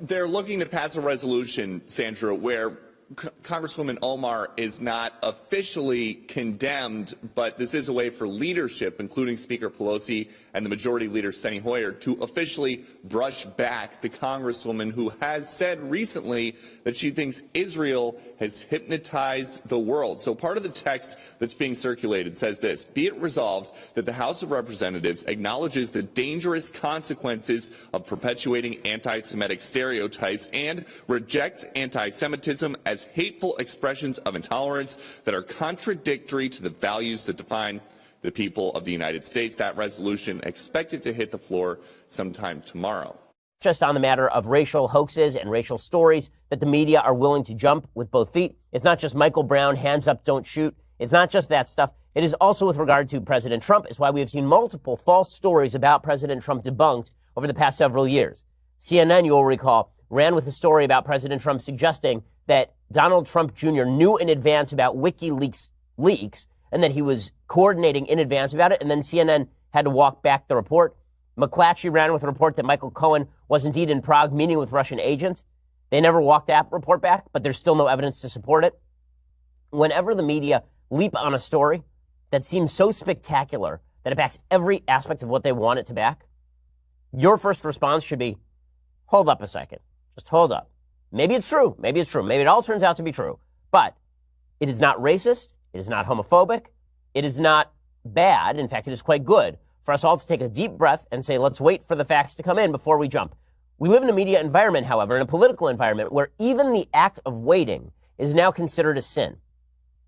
They're looking to pass a resolution, Sandra, where Congresswoman Omar is not officially condemned, but this is a way for leadership, including Speaker Pelosi and the Majority Leader Steny Hoyer, to officially brush back the Congresswoman who has said recently that she thinks Israel has hypnotized the world. So part of the text that's being circulated says this: be it resolved that the House of Representatives acknowledges the dangerous consequences of perpetuating anti-Semitic stereotypes and rejects anti-Semitism as hateful expressions of intolerance that are contradictory to the values that define the people of the United States. That resolution expected to hit the floor sometime tomorrow. Just on the matter of racial hoaxes and racial stories that the media are willing to jump with both feet. It's not just Michael Brown, hands up, don't shoot. It's not just that stuff. It is also with regard to President Trump. It's why we have seen multiple false stories about President Trump debunked over the past several years. CNN, you will recall, ran with a story about President Trump suggesting that Donald Trump Jr. knew in advance about WikiLeaks leaks and that he was coordinating in advance about it, and then CNN had to walk back the report. McClatchy ran with a report that Michael Cohen was indeed in Prague meeting with Russian agents. They never walked that report back, but there's still no evidence to support it. Whenever the media leap on a story that seems so spectacular that it backs every aspect of what they want it to back, your first response should be, hold up a second. Just hold up. Maybe it's true. Maybe it's true. Maybe it all turns out to be true. But it is not racist. It is not homophobic. It is not bad. In fact, it is quite good for us all to take a deep breath and say, let's wait for the facts to come in before we jump. We live in a media environment, however, in a political environment where even the act of waiting is now considered a sin.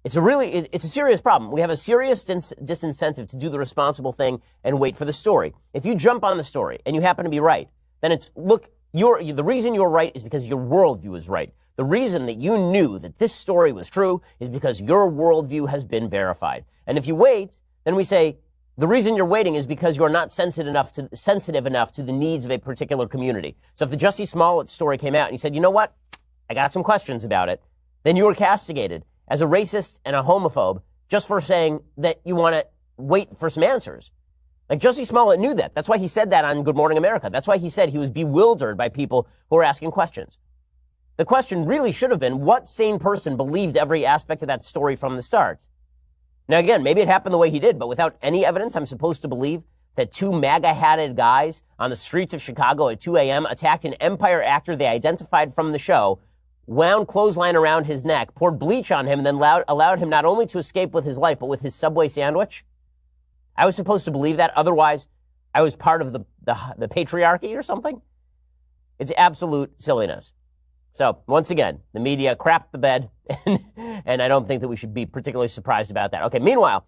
It's a serious problem. We have a serious disincentive to do the responsible thing and wait for the story. If you jump on the story and you happen to be right, then it's, look, the reason you're right is because your worldview is right. The reason that you knew that this story was true is because your worldview has been verified. And if you wait, then we say the reason you're waiting is because you're not sensitive enough to the needs of a particular community. So if the Jussie Smollett story came out and you said, you know what, I got some questions about it, then you were castigated as a racist and a homophobe just for saying that you want to wait for some answers. Like Jussie Smollett knew that. That's why he said that on Good Morning America. That's why he said he was bewildered by people who were asking questions. The question really should have been, what sane person believed every aspect of that story from the start? Now, again, maybe it happened the way he did, but without any evidence, I'm supposed to believe that two MAGA-hatted guys on the streets of Chicago at 2 a.m. attacked an Empire actor they identified from the show, wound clothesline around his neck, poured bleach on him, and then allowed him not only to escape with his life, but with his Subway sandwich? I was supposed to believe that. Otherwise, I was part of the patriarchy or something. It's absolute silliness. So, once again, the media crapped the bed, and I don't think that we should be particularly surprised about that. Okay, meanwhile,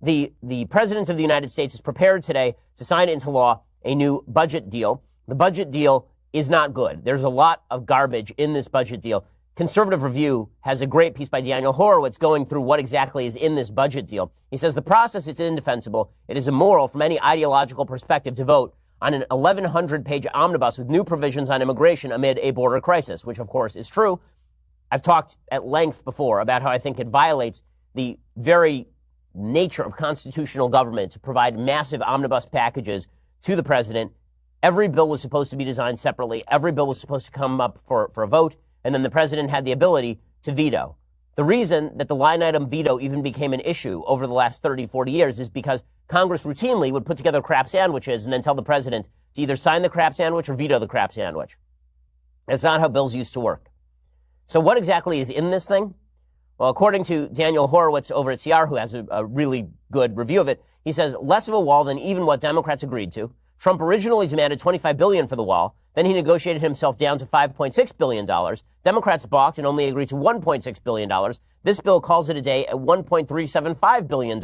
the President of the United States is prepared today to sign into law a new budget deal. The budget deal is not good. There's a lot of garbage in this budget deal. Conservative Review has a great piece by Daniel Horowitz going through what exactly is in this budget deal. He says the process is indefensible. It is immoral from any ideological perspective to vote on an 1,100-page omnibus with new provisions on immigration amid a border crisis, which, of course, is true. I've talked at length before about how I think it violates the very nature of constitutional government to provide massive omnibus packages to the president. Every bill was supposed to be designed separately. Every bill was supposed to come up for a vote. And then the president had the ability to veto. The reason that the line item veto even became an issue over the last 30, 40 years is because Congress routinely would put together crap sandwiches and then tell the president to either sign the crap sandwich or veto the crap sandwich. That's not how bills used to work. So what exactly is in this thing? Well, according to Daniel Horowitz over at CR, who has a really good review of it, he says less of a wall than even what Democrats agreed to. Trump originally demanded $25 billion for the wall. Then he negotiated himself down to $5.6 billion. Democrats balked and only agreed to $1.6 billion. This bill calls it a day at $1.375 billion,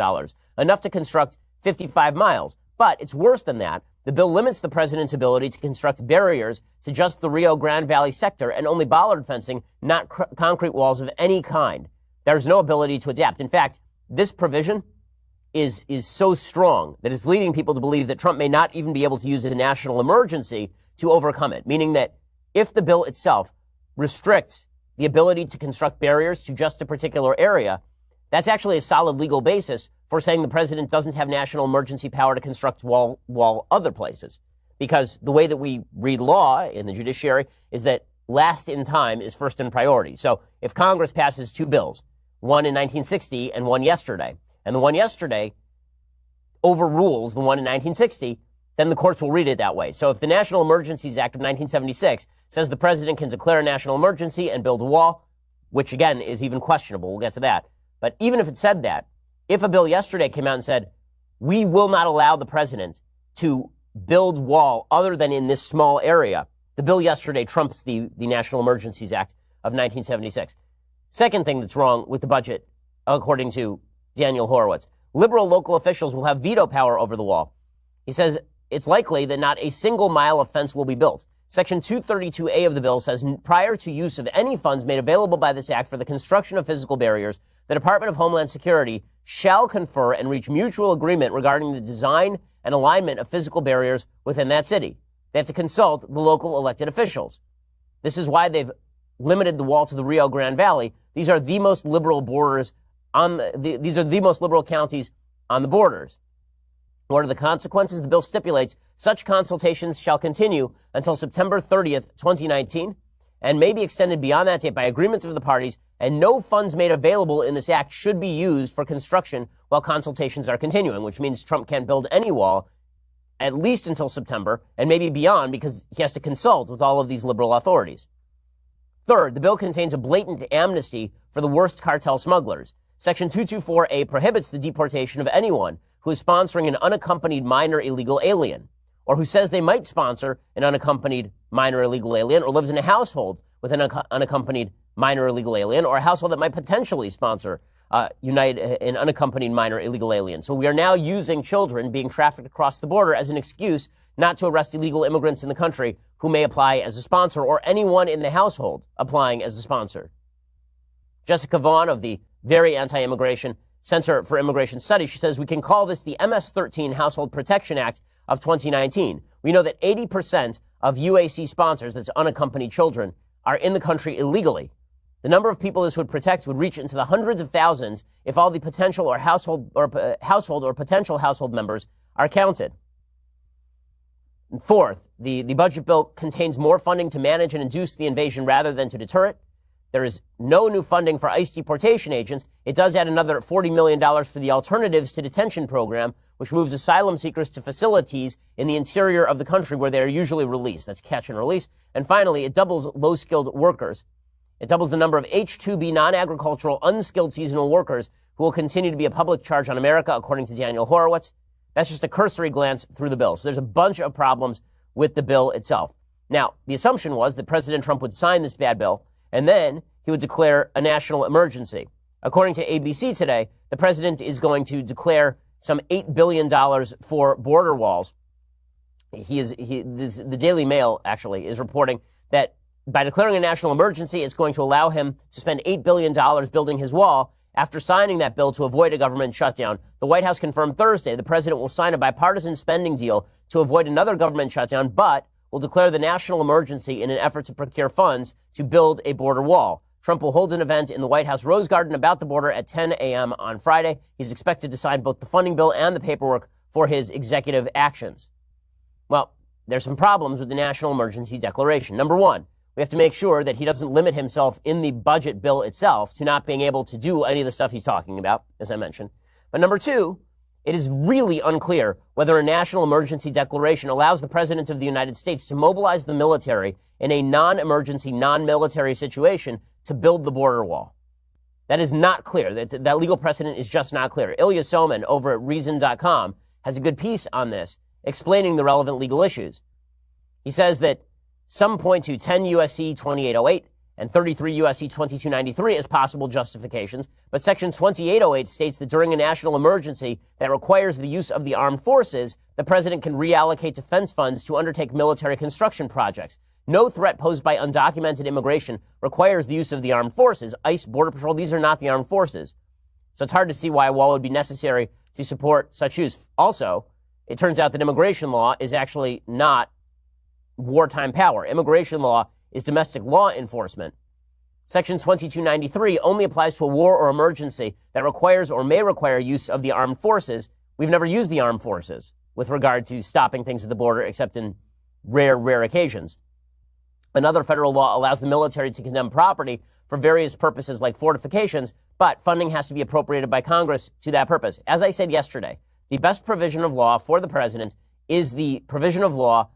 enough to construct 55 miles. But it's worse than that. The bill limits the president's ability to construct barriers to just the Rio Grande Valley sector and only bollard fencing, not concrete walls of any kind. There's no ability to adapt. In fact, this provision is so strong that it's leading people to believe that Trump may not even be able to use a national emergency to overcome it, meaning that if the bill itself restricts the ability to construct barriers to just a particular area, that's actually a solid legal basis for saying the president doesn't have national emergency power to construct wall other places. because the way that we read law in the judiciary is that last in time is first in priority. So if Congress passes two bills, one in 1960 and one yesterday, and the one yesterday overrules the one in 1960, then the courts will read it that way. So if the National Emergencies Act of 1976 says the president can declare a national emergency and build a wall, which again is even questionable, we'll get to that. But even if it said that, if a bill yesterday came out and said, we will not allow the president to build wall other than in this small area, the bill yesterday trumps the National Emergencies Act of 1976. Second thing that's wrong with the budget, according to Daniel Horowitz, liberal local officials will have veto power over the wall. He says it's likely that not a single mile of fence will be built. Section 232A of the bill says prior to use of any funds made available by this act for the construction of physical barriers, the Department of Homeland Security shall confer and reach mutual agreement regarding the design and alignment of physical barriers within that city. They have to consult the local elected officials. This is why they've limited the wall to the Rio Grande Valley. These are the most liberal borders these are the most liberal counties on the borders. What are the consequences? The bill stipulates such consultations shall continue until September 30th, 2019, and may be extended beyond that date by agreements of the parties, and no funds made available in this act should be used for construction while consultations are continuing, which means Trump can't build any wall at least until September, and maybe beyond, because he has to consult with all of these liberal authorities. Third, the bill contains a blatant amnesty for the worst cartel smugglers. Section 224A prohibits the deportation of anyone who is sponsoring an unaccompanied minor illegal alien, or who says they might sponsor an unaccompanied minor illegal alien, or lives in a household with an unaccompanied minor illegal alien, or a household that might potentially sponsor an unaccompanied minor illegal alien. So we are now using children being trafficked across the border as an excuse not to arrest illegal immigrants in the country who may apply as a sponsor, or anyone in the household applying as a sponsor. Jessica Vaughn of the very anti-immigration Center for Immigration Studies, she says we can call this the MS-13 Household Protection Act of 2019. We know that 80% of UAC sponsors, that's unaccompanied children, are in the country illegally. The number of people this would protect would reach into the hundreds of thousands if all the potential or household or potential household members are counted. And fourth, the budget bill contains more funding to manage and induce the invasion rather than to deter it. There is no new funding for ICE deportation agents. It does add another $40 million for the Alternatives to Detention program, which moves asylum seekers to facilities in the interior of the country where they are usually released. That's catch and release. And finally, it doubles low-skilled workers. It doubles the number of H-2B non-agricultural unskilled seasonal workers who will continue to be a public charge on America, according to Daniel Horowitz. That's just a cursory glance through the bill. So there's a bunch of problems with the bill itself. Now, the assumption was that President Trump would sign this bad bill, and then he would declare a national emergency. According to ABC today, the president is going to declare some $8 billion for border walls. The Daily Mail, actually, is reporting that by declaring a national emergency, it's going to allow him to spend $8 billion building his wall after signing that bill to avoid a government shutdown. The White House confirmed Thursday the president will sign a bipartisan spending deal to avoid another government shutdown, but will declare the national emergency in an effort to procure funds to build a border wall. Trump will hold an event in the White House Rose Garden about the border at 10 a.m. on Friday. He's expected to sign both the funding bill and the paperwork for his executive actions. Well, there's some problems with the national emergency declaration. Number one, we have to make sure that he doesn't limit himself in the budget bill itself to not being able to do any of the stuff he's talking about, as I mentioned. But number two, it is really unclear whether a national emergency declaration allows the president of the United States to mobilize the military in a non-emergency, non-military situation to build the border wall. That is not clear. That legal precedent is just not clear. Ilya Soman over at Reason.com has a good piece on this, explaining the relevant legal issues. He says that some point to 10 U.S.C. 2808 and 33 U.S.C. 2293 as possible justifications, but Section 2808 states that during a national emergency that requires the use of the armed forces, the president can reallocate defense funds to undertake military construction projects. No threat posed by undocumented immigration requires the use of the armed forces. ICE, Border Patrol, these are not the armed forces. So it's hard to see why a wall would be necessary to support such use. Also, it turns out that immigration law is actually not wartime power. Immigration law is domestic law enforcement. Section 2293 only applies to a war or emergency that requires or may require use of the armed forces. We've never used the armed forces with regard to stopping things at the border, except in rare occasions. Another federal law allows the military to condemn property for various purposes like fortifications, but funding has to be appropriated by Congress to that purpose. As I said yesterday, the best provision of law for the president is the provision of law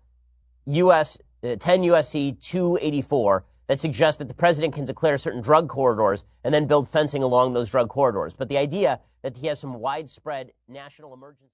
10 U.S.C. 284 that suggests that the president can declare certain drug corridors and then build fencing along those drug corridors. But the idea that he has some widespread national emergency